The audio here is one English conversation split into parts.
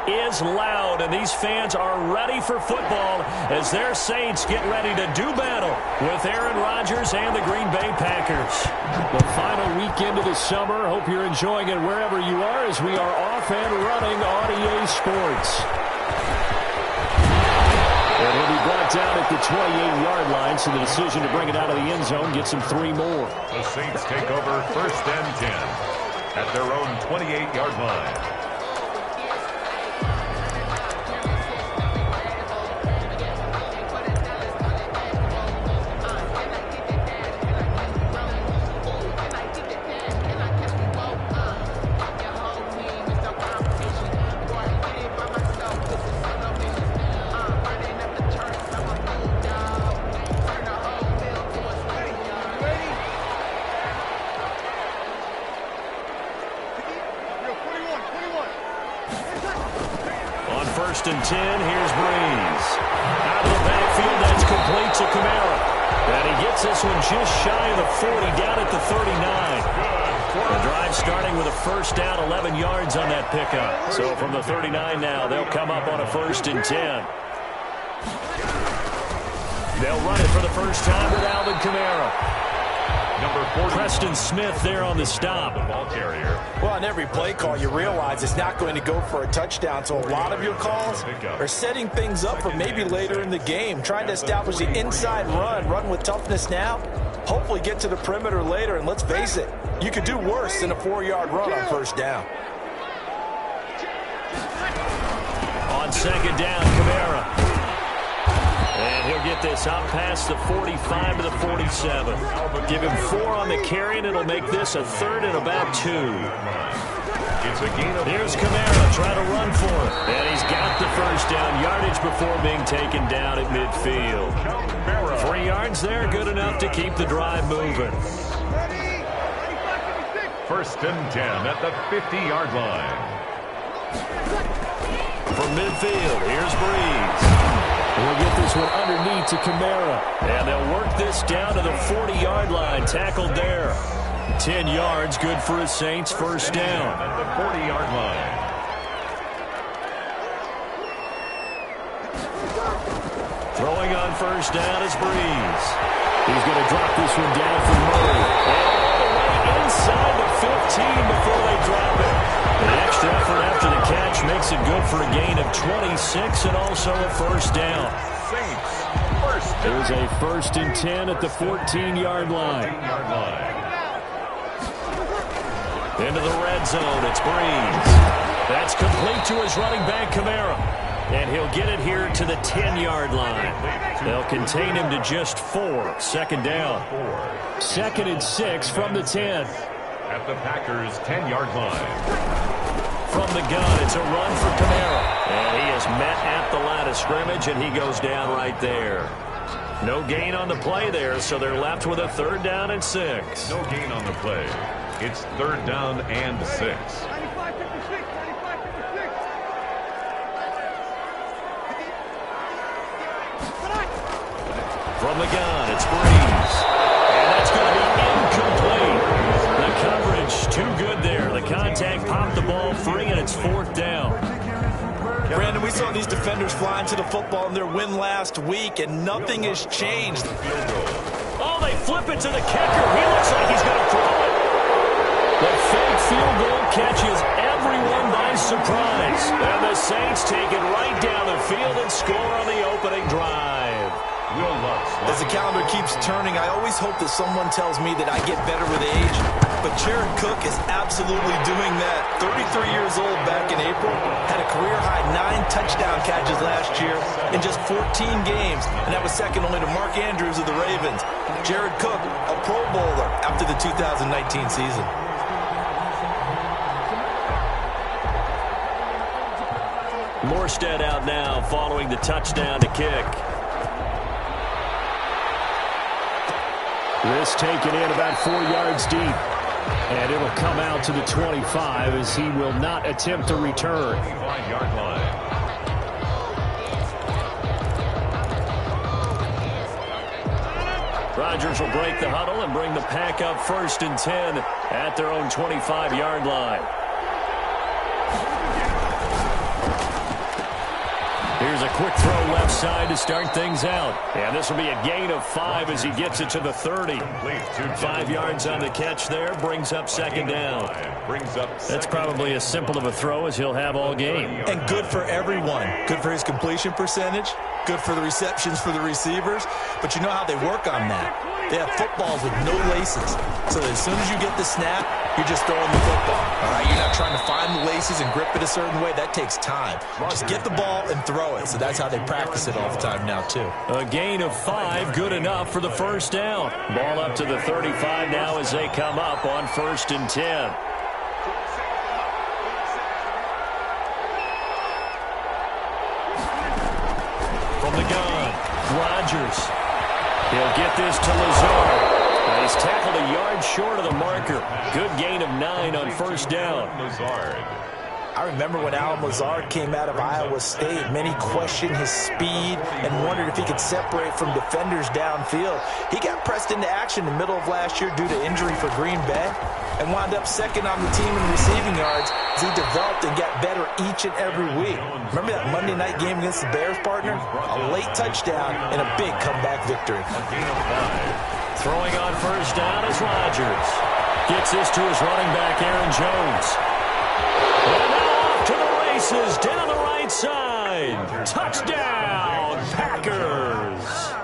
is loud, and these fans are ready for football as their Saints get ready to do battle with Aaron Rodgers and the Green Bay Packers. The final weekend of the summer. Hope you're enjoying it wherever you are as we are off and running on EA Sports. And he'll be brought down at the 28-yard line, so the decision to bring it out of the end zone gets him 3 more. The Saints take over 1st and 10 at their own 28-yard line. First and 10, here's Breeze. Out of the backfield, that's complete to Kamara. And he gets this one just shy of the 40, down at the 39. The drive starting with a first down, 11 yards on that pickup. So from the 39 now, they'll come up on a 1st and 10. They'll run it for the first time with Alvin Kamara. Number 40. Preston Smith there on the stop. The ball carrier. Well, on every play call, you realize it's not going to go for a touchdown. So a lot of your calls are setting things up for maybe later in the game, trying to establish the inside run with toughness now, hopefully get to the perimeter later. And let's face it, you could do worse than a 4-yard run on first down. On second down, Kamara. And he'll get this out past the 45 to the 47. Give him 4 on the carry, and it'll make this a 3rd and about 2. Here's Kamara trying to run for it. And he's got the first down yardage before being taken down at midfield. 3 yards there, good enough to keep the drive moving. 1st and 10 at the 50-yard line. From midfield, here's Breeze. We'll get this one underneath to Kamara. And they'll work this down to the 40-yard line. Tackled there. 10 yards, good for a Saints first down. At the 40-yard line. Throwing on first down is Breeze. He's going to drop this one down for Murray. And inside the 15 before they drop it. The extra effort after the catch makes it good for a gain of 26 and also a first down. There's a 1st and 10 at the 14-yard line. Into the red zone, it's Breeze. That's complete to his running back, Kamara. And he'll get it here to the 10-yard line. They'll contain him to just 4. Second down. 2nd and 6 from the 10. At the Packers' 10-yard line. From the gun, it's a run for Kamara. And he is met at the line of scrimmage, and he goes down right there. No gain on the play there, so they're left with a 3rd down and 6. No gain on the play. It's 3rd down and 6. From the gun, it's Breeze. And that's going to be incomplete. The coverage too good there. The contact popped the ball free, and it's 4th down. Brandon, we saw these defenders fly into the football in their win last week, and nothing has changed. Oh, they flip it to the kicker. He looks like he's going to throw it. The fake field goal catches everyone by surprise. And the Saints take it right down the field and score on the opening drive. As the calendar keeps turning, I always hope that someone tells me that I get better with age. But Jared Cook is absolutely doing that. 33 years old back in April, had a career-high 9 touchdown catches last year in just 14 games, and that was second only to Mark Andrews of the Ravens. Jared Cook, a Pro Bowler after the 2019 season. Morstead out now following the touchdown to kick. This taken in about 4 yards deep. And it'll come out to the 25 as he will not attempt to return. 25-yard line. Rodgers will break the huddle and bring the pack up 1st and 10 at their own 25-yard line. Here's a quick throw left side to start things out. And this will be a gain of 5 as he gets it to the 30. 5 yards on the catch there, brings up second down. That's probably as simple of a throw as he'll have all game. And good for everyone. Good for his completion percentage. Good for the receptions for the receivers. But you know how they work on that. They have footballs with no laces. So that as soon as you get the snap, you're just throwing the football. All right, you're not trying to find the laces and grip it a certain way. That takes time. Just get the ball and throw it. So that's how they practice it all the time now, too. A gain of 5, good enough for the first down. Ball up to the 35 now as they come up on 1st and 10. From the gun, Rodgers. He'll get this to Lazard. He's tackled a yard short of the marker. Good gain of 9 on first down. I remember when Alan Lazard came out of Iowa State, many questioned his speed and wondered if he could separate from defenders downfield. He got pressed into action in the middle of last year due to injury for Green Bay and wound up second on the team in receiving yards as he developed and got better each and every week. Remember that Monday night game against the Bears, partner? A late touchdown and a big comeback victory. Throwing on first down is Rodgers. Gets this to his running back, Aaron Jones. And now off to the races, down the right side. Touchdown, Packers.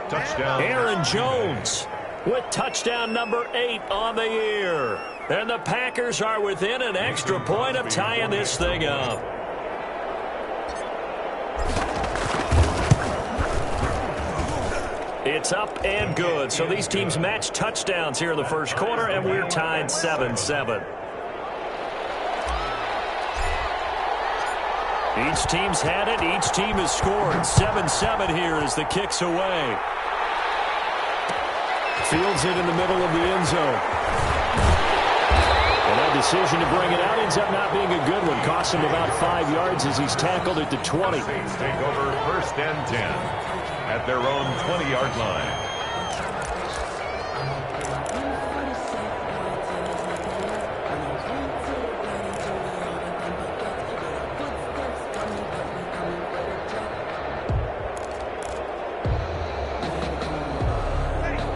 Touchdown. Aaron Jones with touchdown number 8 on the year. And the Packers are within an extra point of tying this thing up. It's up and good. So these teams match touchdowns here in the first quarter, and we're tied 7-7. Each team's had it. Each team has scored. 7-7 here as the kick's away. Fields it in the middle of the end zone. And that decision to bring it out ends up not being a good one. Costs him about 5 yards as he's tackled at the 20. Saints take over 1st and 10 at their own 20-yard line.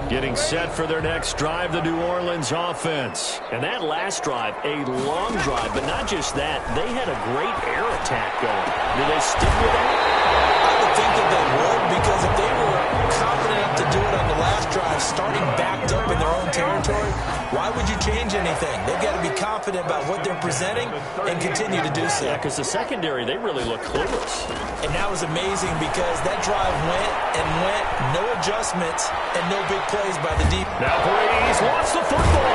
Getting set for their next drive, the New Orleans offense. And that last drive, a long drive, but not just that. They had a great air attack going. Do they stick with that? I would think that they would, because if they were confident enough to do it on the last drive, starting backed up in their own territory, why would you change anything? They've got to be confident about what they're presenting and continue to do so. Yeah, because the secondary, they really look clueless. And that was amazing because that drive went and went, no adjustments, and no big plays by the deep. Now Brady's lost the football.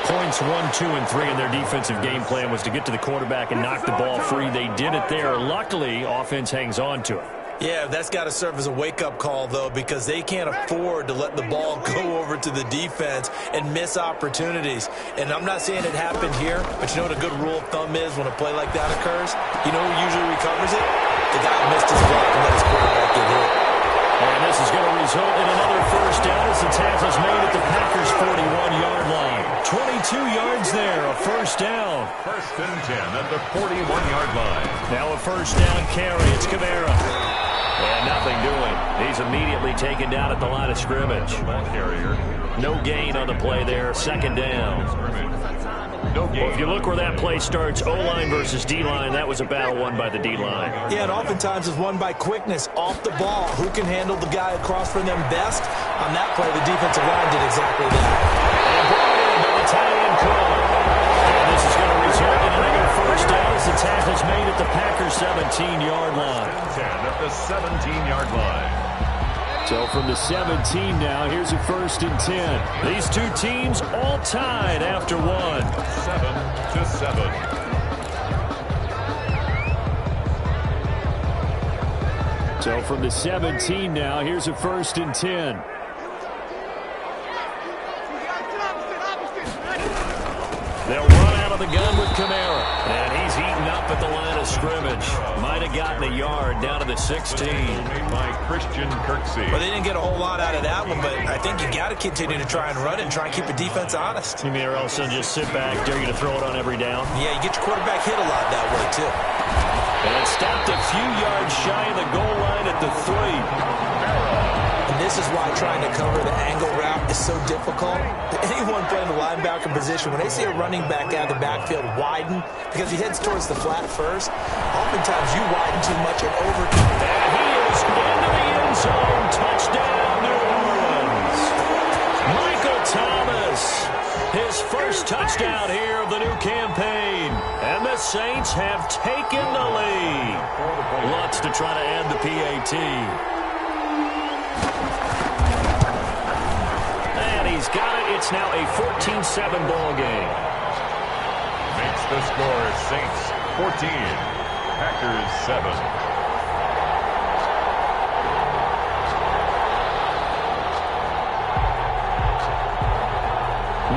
Points 1, 2, and 3 in their defensive game plan was to get to the quarterback and knock the ball free. They did it there. Luckily, offense hangs on to it. Yeah, that's got to serve as a wake-up call, though, because they can't afford to let the ball go over to the defense and miss opportunities. And I'm not saying it happened here, but you know what a good rule of thumb is when a play like that occurs? You know who usually recovers it? The guy who missed his block and let his quarterback get hit. And this is going to result in another first down as the tackle's made at the Packers' 41-yard line. 22 yards there, a first down. 1st and 10 at the 41-yard line. Now a first down carry. It's Kamara. And nothing doing. He's immediately taken down at the line of scrimmage. Ball carrier. No gain on the play there. Second down. No gain. Well, if you look where that play starts, O-line versus D-line, that was a battle won by the D-line. Yeah, and oftentimes it's won by quickness off the ball. Who can handle the guy across from them best? On that play, the defensive line did exactly that. And brought in by the tight end call. And this is going to result in another first down as the tackle's made at the Packers' 17-yard line. 10 at the 17-yard line. So from the 17 now, here's a 1st and 10. These two teams all tied after one. 7-7. So from the 17 now, here's a 1st and 10. They'll run out of the gun with Kamara. And he's eaten up at the line of of scrimmage. Might have gotten a yard down to the 16. Made by Christian Kirksey. Well, they didn't get a whole lot out of that one, but I think you got to continue to try and run it and try and keep the defense honest. You mean or else they'll just sit back, dare you to throw it on every down? Yeah, you get your quarterback hit a lot that way, too. And it stopped a few yards shy of the goal line at the 3. And this is why trying to cover the angle route is so difficult. Anyone playing the linebacker position, when they see a running back out of the backfield widen, because he heads towards the flat first, oftentimes you widen too much and over. And he is into the end zone. Touchdown, New Orleans. Michael Thomas, his first touchdown here of the new campaign. And the Saints have taken the lead. Lutz to try to add the PAT. He's got it. It's now a 14-7 ball game. Makes the score Saints 14, Packers 7.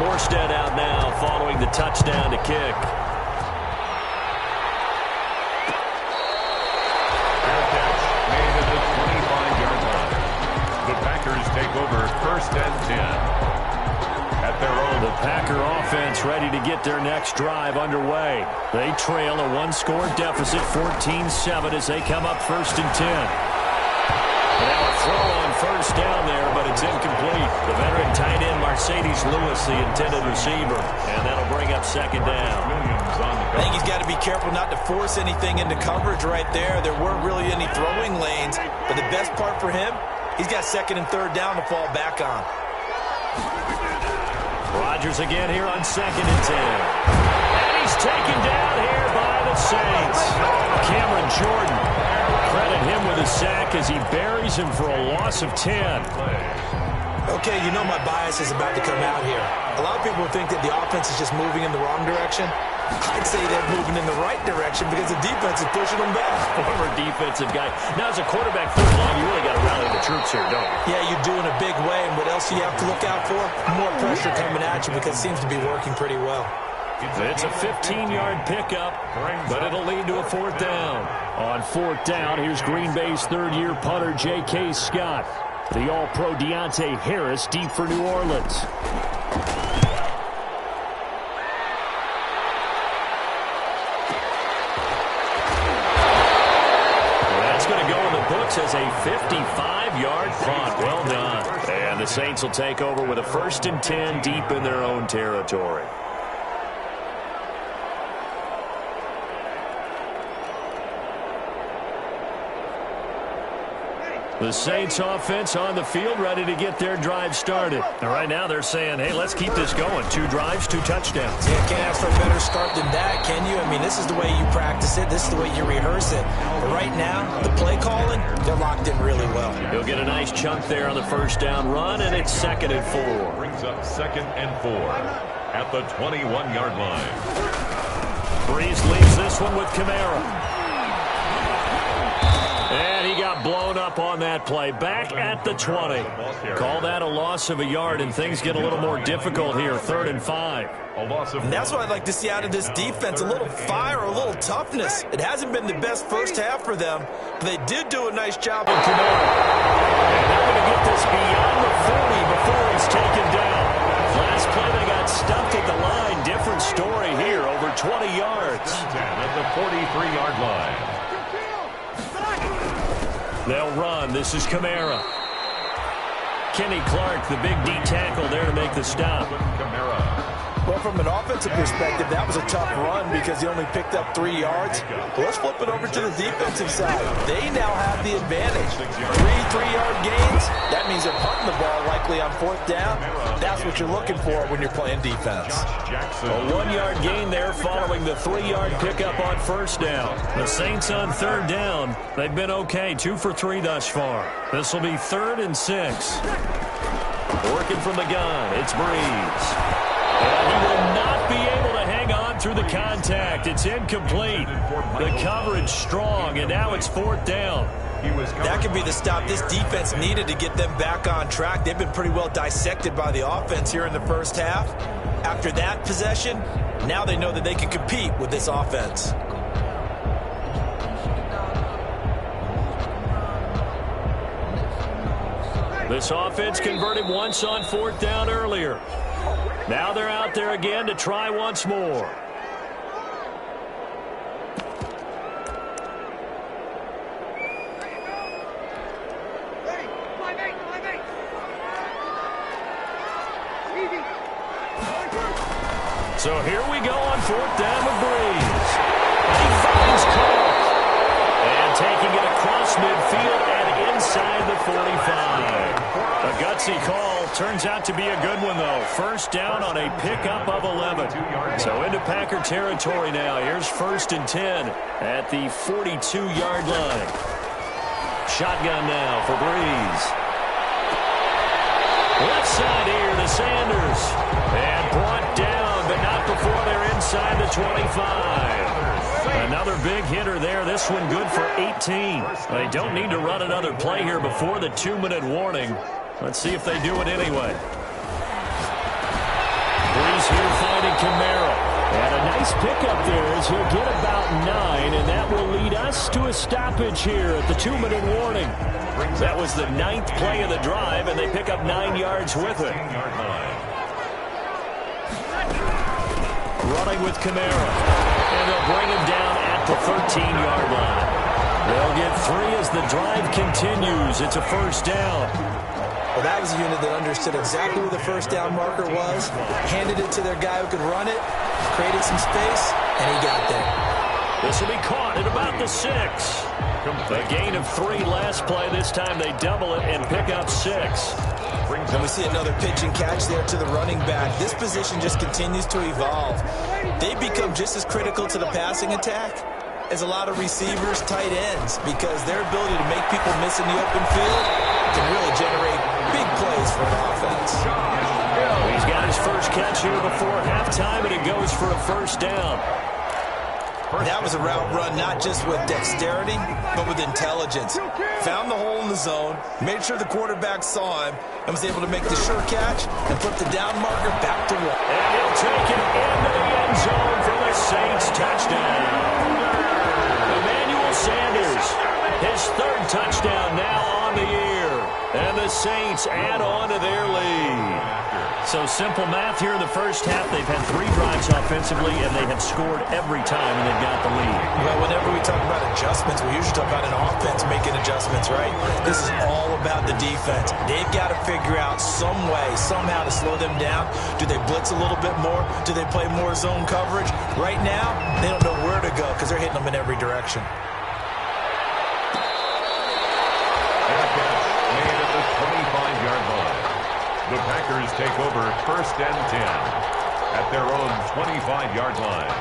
Morstead out now following the touchdown to kick. Fair catch made at the 25-yard line. The Packers take over first and 10. At their own. The Packer offense ready to get their next drive underway. They trail a one-score deficit, 14-7, as they come up first and 10. Now a throw on first down there, but it's incomplete. The veteran tight end, Mercedes Lewis, the intended receiver. And that'll bring up second down. I think he's got to be careful not to force anything into coverage right there. There weren't really any throwing lanes. But the best part for him, he's got second and third down to fall back on. Rodgers again here on second and 10. And he's taken down here by the Saints. Cameron Jordan, credit him with a sack as he buries him for a loss of 10. Okay, you know my bias is about to come out here. A lot of people think that the offense is just moving in the wrong direction. I'd say they're moving in the right direction because the defense is pushing them back. Former defensive guy. Now, as a quarterback foot long, you really got to rally the troops here, don't you? Yeah, you do in a big way. And what else do you have to look out for? More pressure coming at you because it seems to be working pretty well. It's a 15-yard pickup, but it'll lead to a fourth down. On fourth down, here's Green Bay's third-year punter, J.K. Scott. The All-Pro Deontay Harris deep for New Orleans. As a 55-yard punt. Well done. And the Saints will take over with a first and 10 deep in their own territory. The Saints offense on the field ready to get their drive started. And right now they're saying, hey, let's keep this going. 2 drives, 2 touchdowns. Yeah, can't ask for a better start than that, can you? I mean, this is the way you practice it. This is the way you rehearse it. But right now, the play calling, they're locked in really well. He'll get a nice chunk there on the first down run, and it's second and 4. Brings up second and 4 at the 21-yard line. Breeze leaves this one with Kamara. And he got blown up on that play. Back at the 20. Call that a loss of a yard, and things get a little more difficult here. 3rd and 5. And that's what I'd like to see out of this defense. A little fire, a little toughness. It hasn't been the best first half for them, but they did do a nice job in Kamara. And they're going to get this beyond the 40 before he's taken down. Last play they got stuffed at the line. Different story here, over 20 yards. At the 43-yard line. They'll run. This is Kamara. Kenny Clark, the big D tackle there to make the stop. Well, from an offensive perspective, that was a tough run because he only picked up 3 yards. But let's flip it over to the defensive side. They now have the advantage. 3 3-yard gains. That means they're punting the ball likely on 4th down. That's what you're looking for when you're playing defense. A 1-yard gain there following the 3-yard pickup on first down. The Saints on 3rd down. They've been okay, 2 for 3 thus far. This will be 3rd and 6. Working from the gun, it's Breeze. And he will not be able to hang on through the contact. It's incomplete. The coverage strong, and now it's 4th down. That could be the stop this defense needed to get them back on track. They've been pretty well dissected by the offense here in the first half. After that possession, now they know that they can compete with this offense. This offense converted once on 4th down earlier. Now they're out there again to try once more. So here we go on 4th down with Breeze. He finds Cook. And taking it across midfield and inside the 45. A gutsy call. Turns out to be a good one, though. First down on a pickup of 11. So into Packer territory now. Here's 1st and 10 at the 42-yard line. Shotgun now for Breeze. Left side here to Sanders. And brought down, but not before they're inside the 25. Another big hitter there. This one good for 18. They don't need to run another play here before the 2-minute warning. Let's see if they do it anyway. Breeze here finding Camara. And a nice pickup there as he'll get about 9, and that will lead us to a stoppage here at the 2-minute warning. That was the 9th play of the drive, and they pick up 9 yards with it. Running with Camara. And they'll bring him down at the 13-yard line. They'll get 3 as the drive continues. It's a first down. Well, that was a unit that understood exactly where the first down marker was, handed it to their guy who could run it, created some space, and he got there. This will be caught at about the 6. A gain of 3 last play. This time they double it and pick up 6. And we see another pitch and catch there to the running back. This position just continues to evolve. They become just as critical to the passing attack as a lot of receivers, tight ends, because their ability to make people miss in the open field can really generate big plays for an offense. He's got his first catch here before halftime, and it goes for a first down. That was a route run not just with dexterity, but with intelligence. Found the hole in the zone, made sure the quarterback saw him, and was able to make the sure catch and put the down marker back to 1. And he'll take it into the end zone for the Saints touchdown. Emmanuel Sanders, his 3rd touchdown now on the year. And the Saints add on to their lead. So simple math here in the first half. They've had 3 drives offensively, and they have scored every time, and they've got the lead. Well, whenever we talk about adjustments, we usually talk about an offense making adjustments, right? This is all about the defense. They've got to figure out some way, somehow to slow them down. Do they blitz a little bit more? Do they play more zone coverage? Right now, they don't know where to go because they're hitting them in every direction. Made at the 25-yard line. The Packers take over 1st and 10 at their own 25-yard line.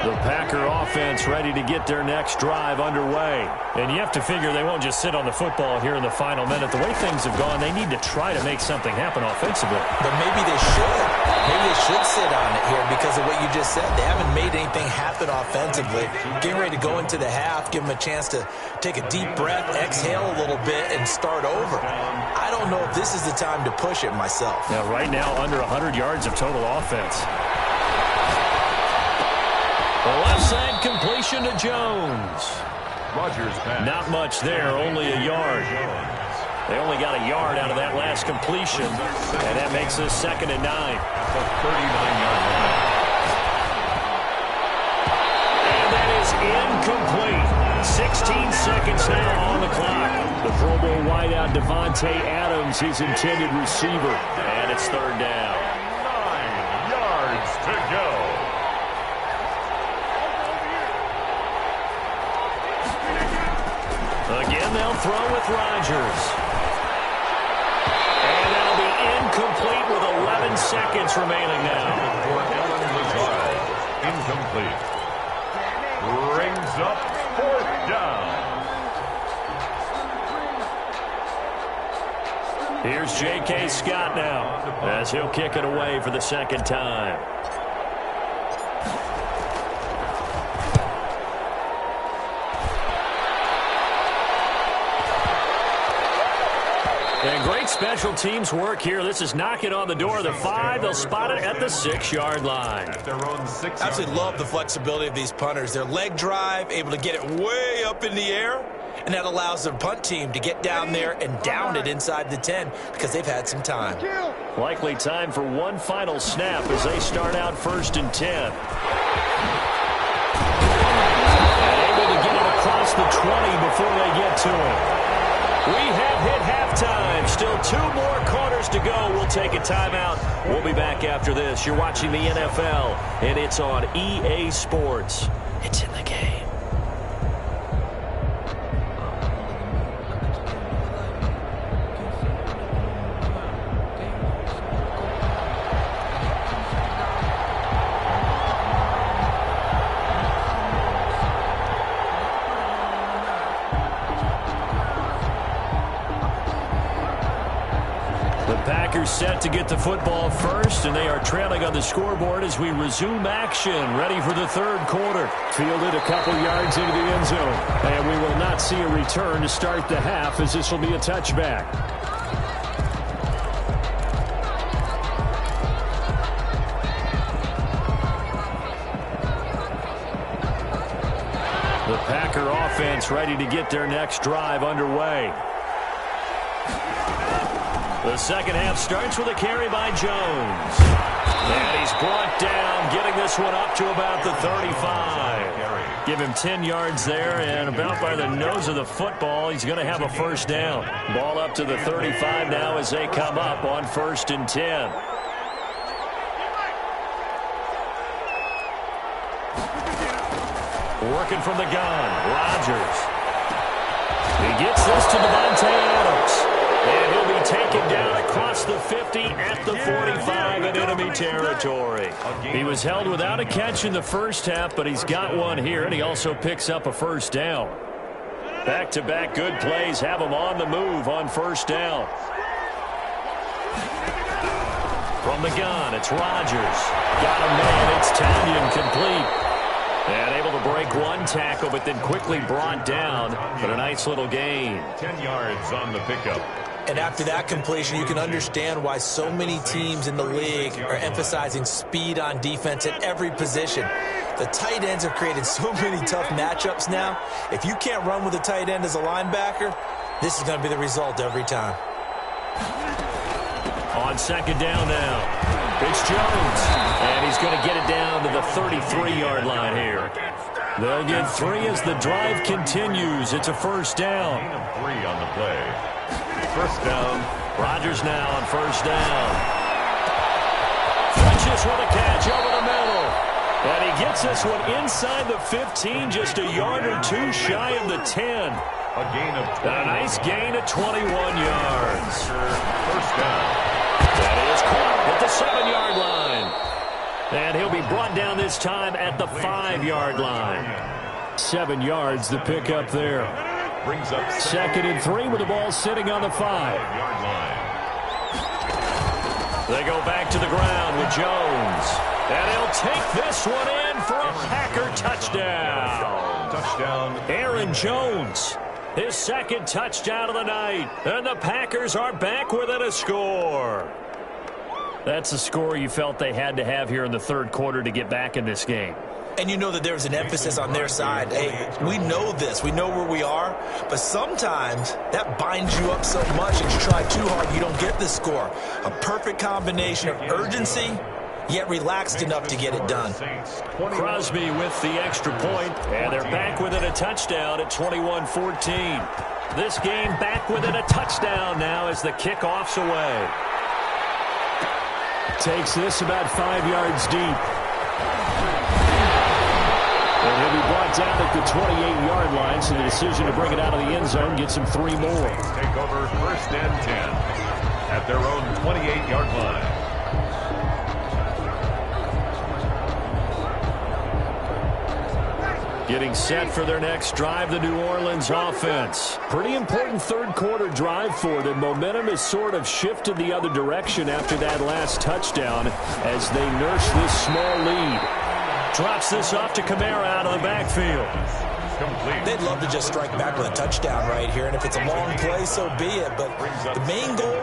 The Packer offense ready to get their next drive underway. And you have to figure they won't just sit on the football here in the final minute. The way things have gone, they need to try to make something happen offensively. But maybe they should. Maybe they should sit on it here because of what you just said. They haven't made anything happen offensively. Getting ready to go into the half, give them a chance to take a deep breath, exhale a little bit, and start over. I don't know if this is the time to push it myself. Now, right now, under 100 yards of total offense. The left side completion to Jones. Rodgers pass. Not much there, only a yard. They only got a yard out of that last completion, and that makes this 2nd and 9. At the 39-yard line. And that is incomplete. 16 seconds now on the clock. The Pro Bowl wideout Devontae Adams, his intended receiver, and it's 3rd down. 9 yards to go. Again, they'll throw with Rodgers. And that'll be incomplete with 11 seconds remaining now. For Allen Lazard, incomplete. Brings up 4th down. Here's J.K. Scott now as he'll kick it away for the 2nd time. And great Great special teams work here. This is knocking on the door of the 5. They'll spot it at the 6-yard line. At their own 6-yard I absolutely love the flexibility of these punters. Their leg drive, able to get it way up in the air, and that allows their punt team to get down there and down it inside the 10 because they've had some time. Likely time for one final snap as they start out 1st and 10. And able to get it across the 20 before they get to it. We have hit halftime. Still 2 more quarters to go. We'll take a timeout. We'll be back after this. You're watching the NFL, and it's on EA Sports. It's in the game. Packers set to get the football first, and they are trailing on the scoreboard as we resume action, ready for the 3rd quarter. Fielded a couple yards into the end zone, and we will not see a return to start the half as this will be a touchback. The Packer offense ready to get their next drive underway. The second half starts with a carry by Jones. And he's brought down, getting this one up to about the 35. Give him 10 yards there, and about by the nose of the football, he's going to have a first down. Ball up to the 35 now as they come up on 1st and 10. Working from the gun, Rodgers. He gets this to Devontae Adams. And he'll be taken down across the 50 at the 45 in enemy territory. He was held without a catch in the first half, but he's got one here, and he also picks up a first down. Back-to-back good plays have him on the move on first down. From the gun, it's Rodgers. Got a man, it's Tanyan complete. And able to break one tackle, but then quickly brought down. But a nice little gain. 10 yards on the pickup. And after that completion, you can understand why so many teams in the league are emphasizing speed on defense at every position. The tight ends have created so many tough matchups now. If you can't run with a tight end as a linebacker, this is going to be the result every time. On 2nd down now, it's Jones. And he's going to get it down to the 33-yard line here. They'll get 3 as the drive continues. It's a first down. 3 on the play. First down. Rodgers now on first down. Finches with a catch over the middle. And he gets this one inside the 15, just a yard or 2 shy of the 10. A gain of 20. A nice gain of 21 yards. First down. That is caught at the 7-yard line. And he'll be brought down this time at the 5-yard line. 7 yards, the pickup there. Brings up 2nd and 3 with the ball sitting on the 5-yard line. They go back to the ground with Jones. And he'll take this one in for a Packer touchdown. Touchdown. Aaron Jones, his 2nd touchdown of the night. And the Packers are back within a score. That's a score you felt they had to have here in the 3rd quarter to get back in this game. And you know that there's an emphasis on their side. Hey, we know this. We know where we are. But sometimes that binds you up so much and you try too hard, you don't get the score. A perfect combination of urgency, yet relaxed enough to get it done. Crosby with the extra point, and they're back within a touchdown at 21-14. This game back within a touchdown now as the kickoff's away. Takes this about 5 yards deep. And he'll be brought down at the 28-yard line, so the decision to bring it out of the end zone gets him 3 more. Take over 1st and 10 at their own 28-yard line. Getting set for their next drive, the New Orleans offense. Pretty important 3rd quarter drive for them. Momentum has sort of shifted the other direction after that last touchdown as they nurse this small lead. Drops this off to Kamara out of the backfield. complete. They'd love to just strike back with a touchdown right here, and if it's a long play, so be it. But the main goal,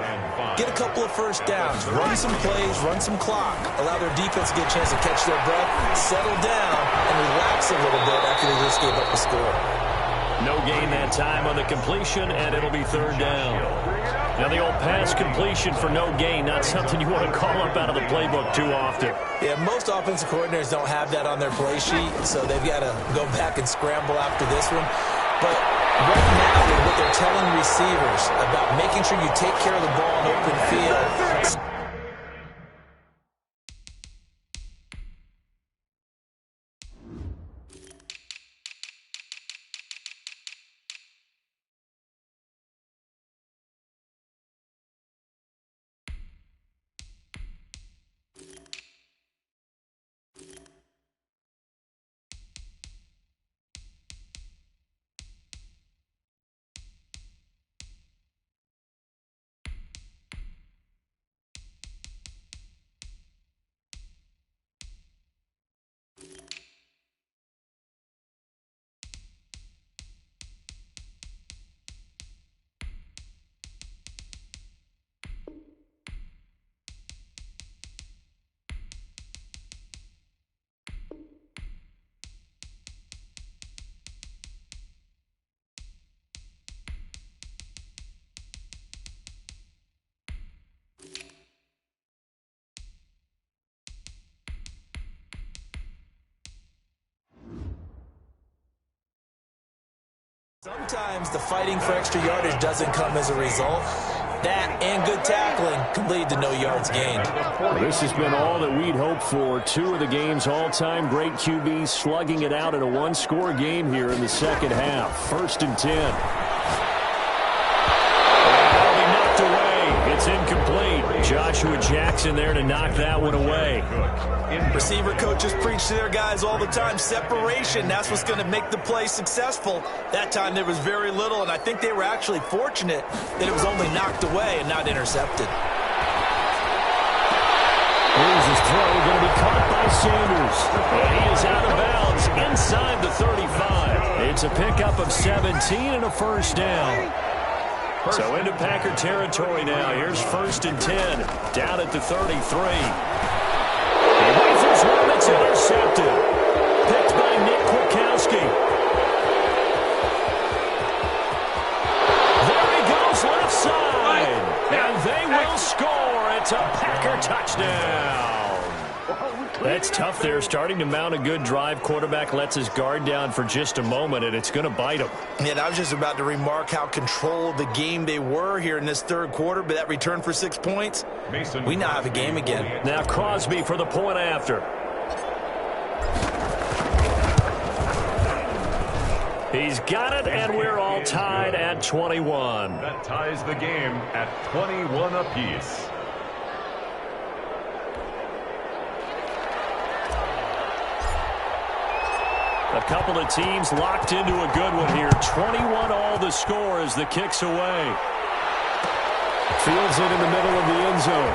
get a couple of first downs, run some plays, run some clock, allow their defense to get a chance to catch their breath, settle down, and relax a little bit after they just gave up a score. No gain that time on the completion, and it'll be third down. Now, the old pass completion for no gain, not something you want to call up out of the playbook too often. Yeah, most offensive coordinators don't have that on their play sheet, so they've got to go back and scramble after this one. But right now, with what they're telling receivers about making sure you take care of the ball in open field, sometimes the fighting for extra yardage doesn't come as a result. That and good tackling can lead to no yards gained. Well, this has been all that we'd hoped for. Two of the game's all-time great QBs slugging it out in a one-score game here in the second half. 1st and 10. That'll be knocked away. It's incomplete. Joshua Jackson there to knock that one away. Receiver coaches preach to their guys all the time. Separation, that's what's going to make the play successful. That time there was very little, and I think they were actually fortunate that it was only knocked away and not intercepted. Here's his throw, going to be caught by Sanders. And he is out of bounds inside the 35. It's a pickup of 17 and a first down. So into Packer territory now. Here's 1st and 10, down at the 33. He rifles one that's intercepted. Picked by Nick Kwiatkowski. There he goes, left side. And they will score. It's a Packer touchdown. That's tough there, starting to mount a good drive. Quarterback lets his guard down for just a moment, and it's going to bite him. And I was just about to remark how controlled the game they were here in this third quarter, but that return for 6 points, we now have a game again. Now Crosby for the point after. He's got it, and we're all tied at 21. That ties the game at 21 apiece. A couple of teams locked into a good one here. 21 all the score as the kick's away. Fields it in the middle of the end zone.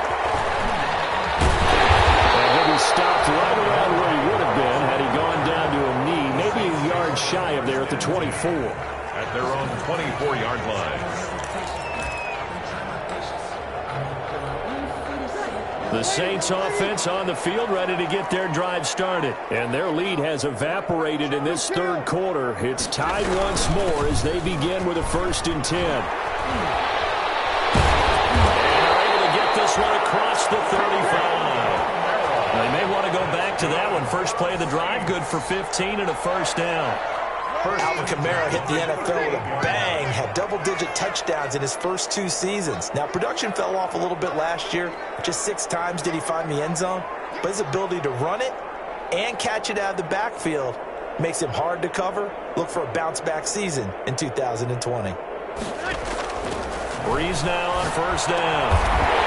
And he'll be stopped right around where he would have been had he gone down to a knee, maybe a yard shy of there at the 24. At their own 24-yard line. The Saints offense on the field ready to get their drive started. And their lead has evaporated in this third quarter. It's tied once more as they begin with a 1st and 10. And they're able to get this one across the 35. They may want to go back to that one. First play of the drive, good for 15 and a first down. Alvin Kamara hit the NFL with a bang, had double-digit touchdowns in his first 2 seasons. Now, production fell off a little bit last year. Just 6 times did he find the end zone. But his ability to run it and catch it out of the backfield makes him hard to cover. Look for a bounce-back season in 2020. Breeze now on first down.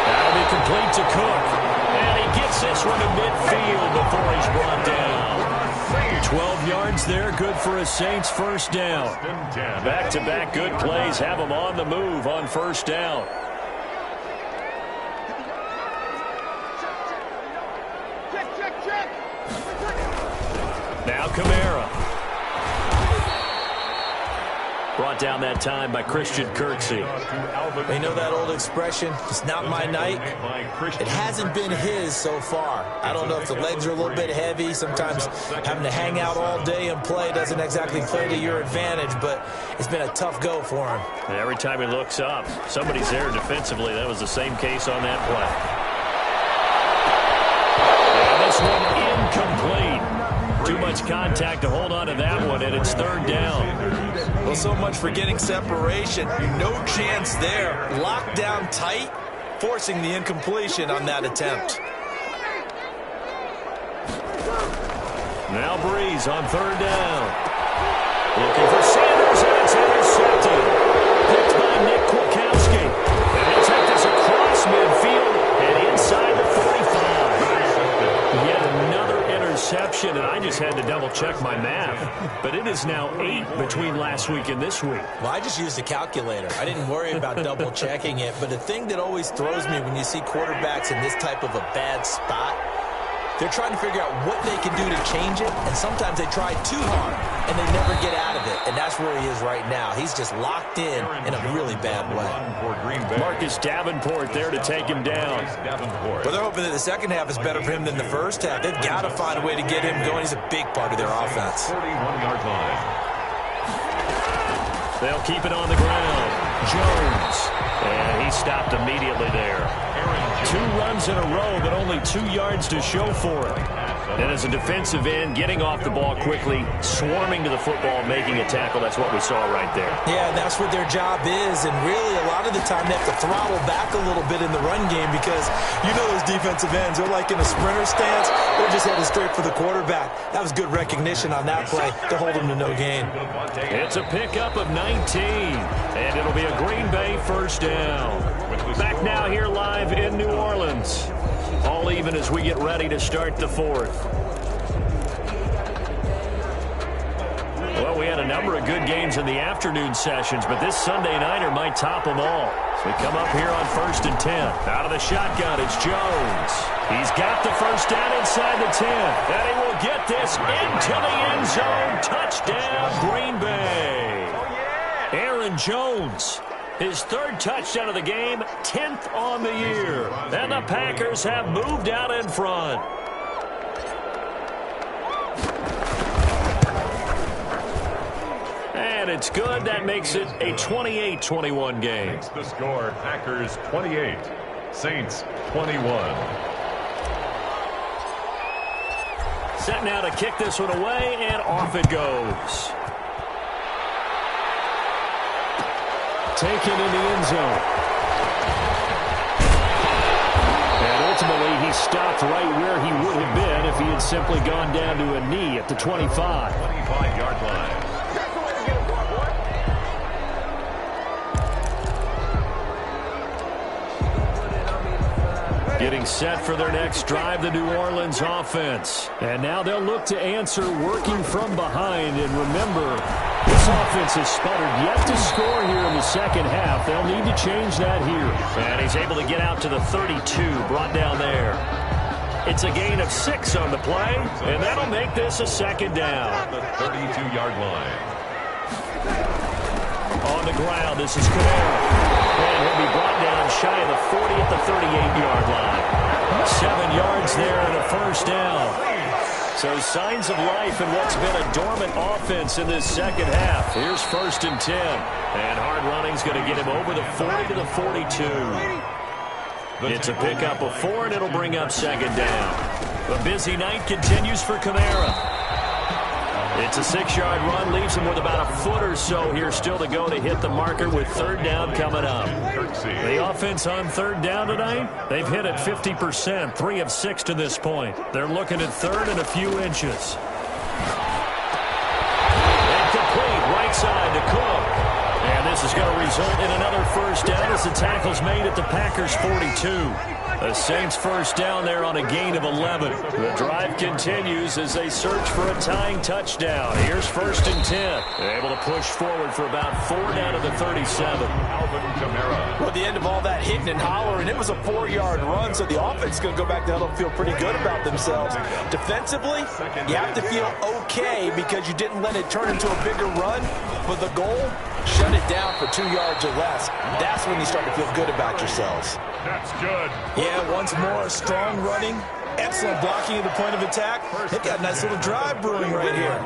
That'll be complete to Cook. And he gets this one to midfield before he's brought down. 12 yards there, good for a Saints first down. Back-to-back good plays have them on the move on first down. Now Kamara. Brought down that time by Christian Kirksey. You know that old expression, it's not my night? It hasn't been his so far. I don't know if the legs are a little bit heavy. Sometimes having to hang out all day and play doesn't exactly play to your advantage, but it's been a tough go for him. And every time he looks up, somebody's there defensively. That was the same case on that play. And this one incomplete. Too much contact to hold on to that one, and it's third down. Well, so much for getting separation. No chance there. Locked down tight, forcing the incompletion on that attempt. Now Breeze on third down. Looking for Sanders, and it's intercepted. Picked by Nick Kwiatkowski. And he'll take this across midfield and inside the 45. Yet another interception, and I just had to double-check my math. But it is now 8 between last week and this week. Well, I just used a calculator. I didn't worry about double-checking it. But the thing that always throws me when you see quarterbacks in this type of a bad spot, they're trying to figure out what they can do to change it, and sometimes they try too hard, and they never get out of it, and that's where he is right now. He's just locked in a really bad way. Marcus Davenport there to take him down. Well, they're hoping that the second half is better for him than the first half. They've got to find a way to get him going. He's a big part of their offense. 41-yard line. They'll keep it on the ground. Jones. And he stopped immediately there. 2 runs in a row, but only 2 yards to show for it. And as a defensive end, getting off the ball quickly, swarming to the football, making a tackle, that's what we saw right there. Yeah, that's what their job is, and really a lot of the time they have to throttle back a little bit in the run game because you know those defensive ends, they're like in a sprinter stance, they're just headed straight for the quarterback. That was good recognition on that play to hold him to no gain. It's a pickup of 19, and it'll be a Green Bay first down. Back now here live in New Orleans. All even as we get ready to start the fourth. Well, we had a number of good games in the afternoon sessions, but this Sunday nighter might top them all. So we come up here on 1st and 10. Out of the shotgun, it's Jones. He's got the first down inside the 10. And he will get this into the end zone. Touchdown, Green Bay. Aaron Jones. His 3rd touchdown of the game, 10th on the year. And the Packers have moved out in front. And it's good. That makes it a 28-21 game. Makes the score, Packers 28, Saints 21. Set now to kick this one away, and off it goes. Taken in the end zone. And ultimately, he stopped right where he would have been if he had simply gone down to a knee at the 25. 25-yard line. Getting set for their next drive, the New Orleans offense. And now they'll look to answer working from behind. And remember, this offense has sputtered yet to score here in the second half. They'll need to change that here. And he's able to get out to the 32, brought down there. It's a gain of 6 on the play, and that'll make this a second down. The 32-yard line. On the ground, this is Kamara. And he'll be brought down shy of the 40 at the 38-yard line. 7 yards there and a first down. So signs of life in what's been a dormant offense in this second half. Here's 1st and 10. And hard running's going to get him over the 40 to the 42. It's a pickup of 4, and it'll bring up second down. The busy night continues for Kamara. It's a 6-yard run, leaves him with about a foot or so here still to go to hit the marker with 3rd down coming up. The offense on 3rd down tonight, they've hit it 50%, 3 of 6 to this point. They're looking at 3rd and a few inches. Incomplete, right side to Cook. And this is going to result in another first down as the tackle's made at the Packers' 42. The Saints first down there on a gain of 11. The drive continues as they search for a tying touchdown. Here's 1st and 10. They're able to push forward for about 4 down to the 37. Alvin Kamara. Well, at the end of all that hitting and hollering, it was a 4-yard run, so the offense is going to go back to hell and feel pretty good about themselves. Defensively, you have to feel okay because you didn't let it turn into a bigger run, but the goal shut it down for 2 yards or less. That's when you start to feel good about yourselves. That's good. Yeah, once more, strong running, excellent blocking at the point of attack. They've got a nice little drive brewing right here.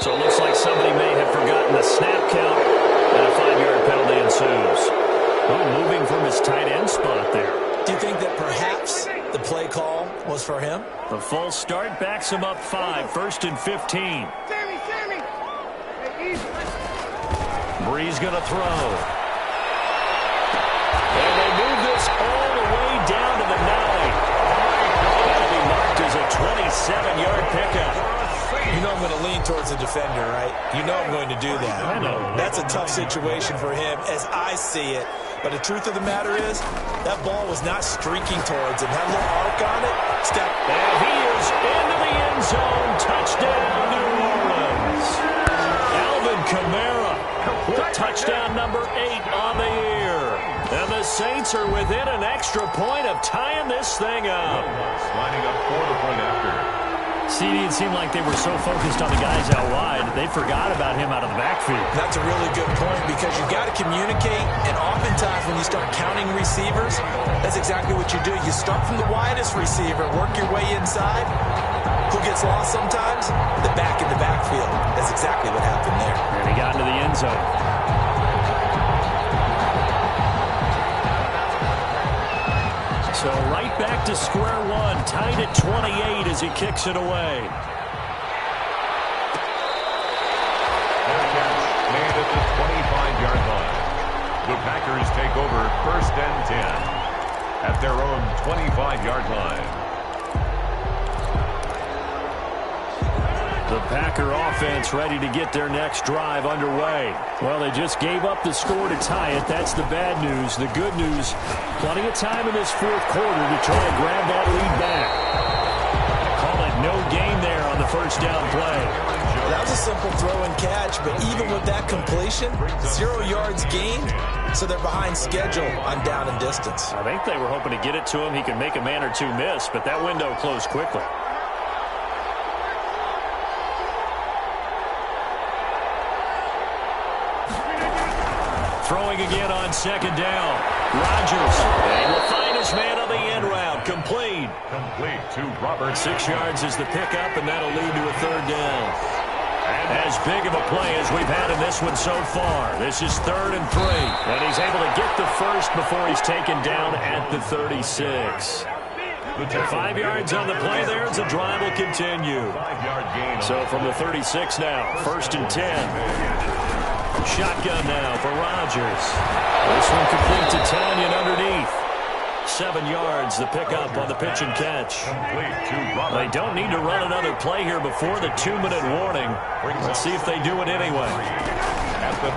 So it looks like somebody may have forgotten the snap count, and a 5-yard penalty ensues. Oh, moving from his tight end spot there. Do you think that perhaps the play call was for him? The false start backs him up 5, 1st and 15. Breeze going to throw. And they move this all the way down to the 9. That'll be marked as a 27-yard pickup. You know I'm going to lean towards the defender, right? You know I'm going to do that. I know. That's a tough situation for him as I see it. But the truth of the matter is, that ball was not streaking towards him. Had a little arc on it. Step. And he is into the end zone. Touchdown, New Orleans. Alvin Kamara with touchdown number 8 on the year. And the Saints are within an extra point of tying this thing up. Lining up for the point after. CD, it seemed like they were so focused on the guys out wide, they forgot about him out of the backfield. That's a really good point because you got to communicate, and oftentimes when you start counting receivers, that's exactly what you do. You start from the widest receiver, work your way inside. Who gets lost sometimes? The back in the backfield. That's exactly what happened there. And he got into the end zone. So right back to square one, tied at 28 as he kicks it away. Made at the 25-yard line. The Packers take over 1st and 10 at their own 25-yard line. The Packer offense ready to get their next drive underway. Well, they just gave up the score to tie it. That's the bad news. The good news, plenty of time in this 4th quarter to try and grab that lead back. Call it no gain there on the 1st down play. That was a simple throw and catch, but even with that completion, 0 yards gained, so they're behind schedule on down and distance. I think they were hoping to get it to him. He could make a man or two miss, but that window closed quickly. Throwing again on 2nd down. Rodgers. And will find his man on the end route. Complete. Complete to Robert. 6 yards is the pickup, and that'll lead to a 3rd down. As big of a play as we've had in this one so far. This is 3rd and 3. And he's able to get the first before he's taken down at the 36. 5 yards on the play there as the drive will continue. 5-yard gain. So from the 36 now, 1st and 10. Shotgun now for Rodgers. This one complete to Tanyan underneath. 7 yards, the pickup on the pitch and catch. They don't need to run another play here before the 2-minute warning. Let's see if they do it anyway.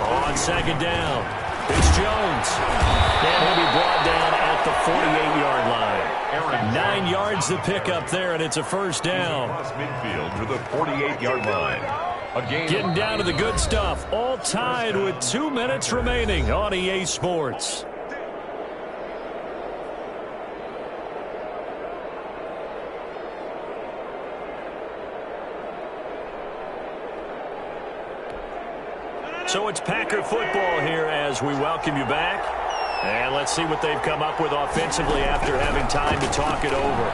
On 2nd down, it's Jones. And he'll be brought down at the 48-yard line. 9 yards the pickup there, and it's a 1st down. Midfield to the 48-yard line. Getting down to the good stuff. All tied with 2 minutes remaining on EA Sports. So it's Packer football here as we welcome you back. And let's see what they've come up with offensively after having time to talk it over.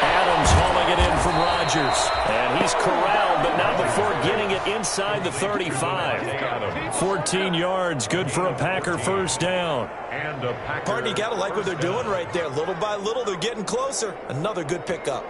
Adams hauling it in from Rodgers. And he's corralled, but not before getting it inside the 35. 14 yards, good for a Packer 1st down. Pardon, you got to like what they're doing right there. Little by little, they're getting closer. Another good pickup.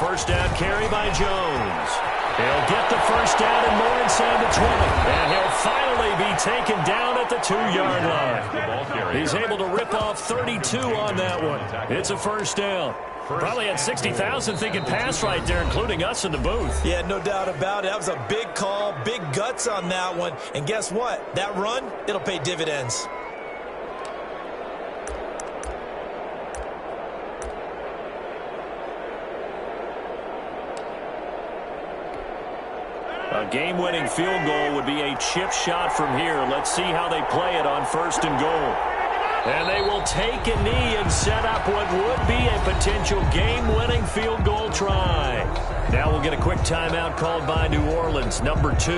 First down carry by Jones. He'll get the 1st down and more inside the 20. And he'll finally be taken down at the 2-yard line. He's able to rip off 32 on that one. It's a 1st down. Probably had 60,000 thinking pass right there, including us in the booth. Yeah, no doubt about it. That was a big call, big guts on that one. And guess what? That run, it'll pay dividends. A game-winning field goal would be a chip shot from here. Let's see how they play it on 1st and goal. And they will take a knee and set up what would be a potential game-winning field goal try. Now we'll get a quick timeout called by New Orleans, number 2.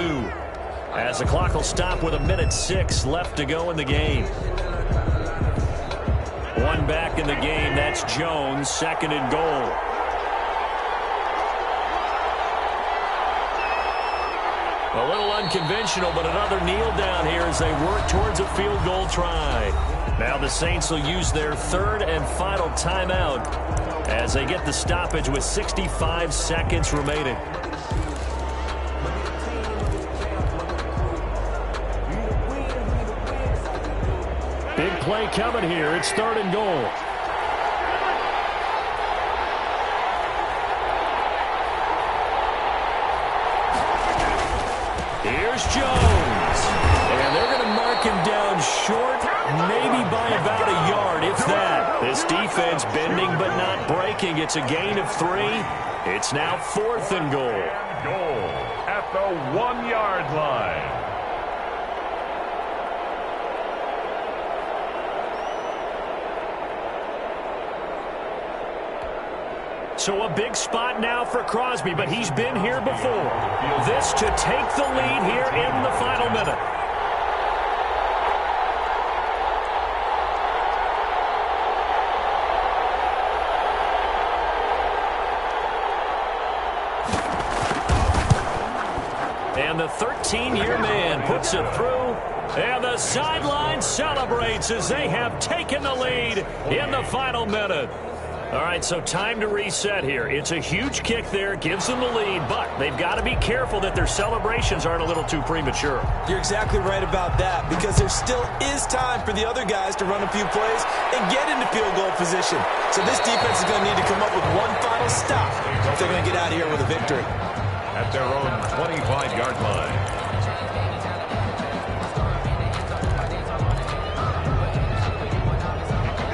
As the clock will stop with 1:06 left to go in the game. One back in the game, that's Jones, 2nd and goal. A little unconventional, but another kneel down here as they work towards a field goal try. Now the Saints will use their 3rd and final timeout as they get the stoppage with 65 seconds remaining. Big play coming here. It's 3rd and goal. Here's Jones. And they're going to mark him down short, maybe by about a yard, if that. This defense bending but not breaking. It's a gain of 3. It's now 4th and goal. Goal at the 1-yard line. So a big spot now for Crosby, but he's been here before. This to take the lead here in the final minute. And the 13-year man puts it through. And the sideline celebrates as they have taken the lead in the final minute. All right, so time to reset here. It's a huge kick there, gives them the lead, but they've got to be careful that their celebrations aren't a little too premature. You're exactly right about that, because there still is time for the other guys to run a few plays and get into field goal position. So this defense is going to need to come up with one final stop if they're going to get out of here with a victory. At their own 25-yard line.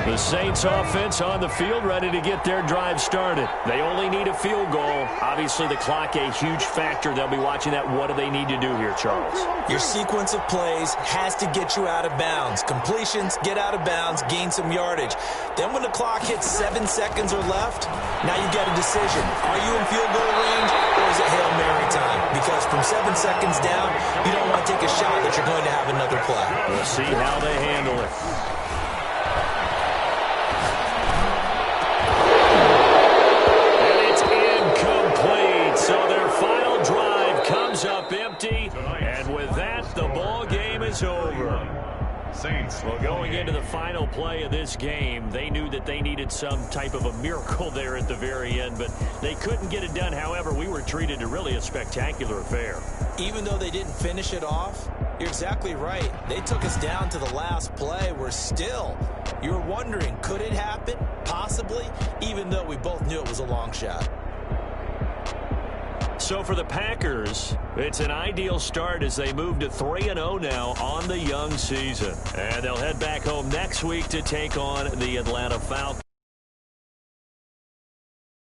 The Saints offense on the field, ready to get their drive started. They only need a field goal. Obviously, the clock a huge factor. They'll be watching that. What do they need to do here, Charles? Your sequence of plays has to get you out of bounds. Completions, get out of bounds, gain some yardage. Then when the clock hits 7 seconds or left, now you get a decision. Are you in field goal range, or is it Hail Mary time? Because from 7 seconds down, you don't want to take a shot that you're going to have another play. We'll see how they handle it. Up empty, and with that, the ball game is over. Saints. Well, going into the final play of this game, they knew that they needed some type of a miracle there at the very end, but they couldn't get it done. However, we were treated to really a spectacular affair. Even though they didn't finish it off, you're exactly right. They took us down to the last play. We're still, you were wondering, could it happen? Possibly, even though we both knew it was a long shot. So for the Packers, it's an ideal start as they move to 3-0 now on the young season. And they'll head back home next week to take on the Atlanta Falcons.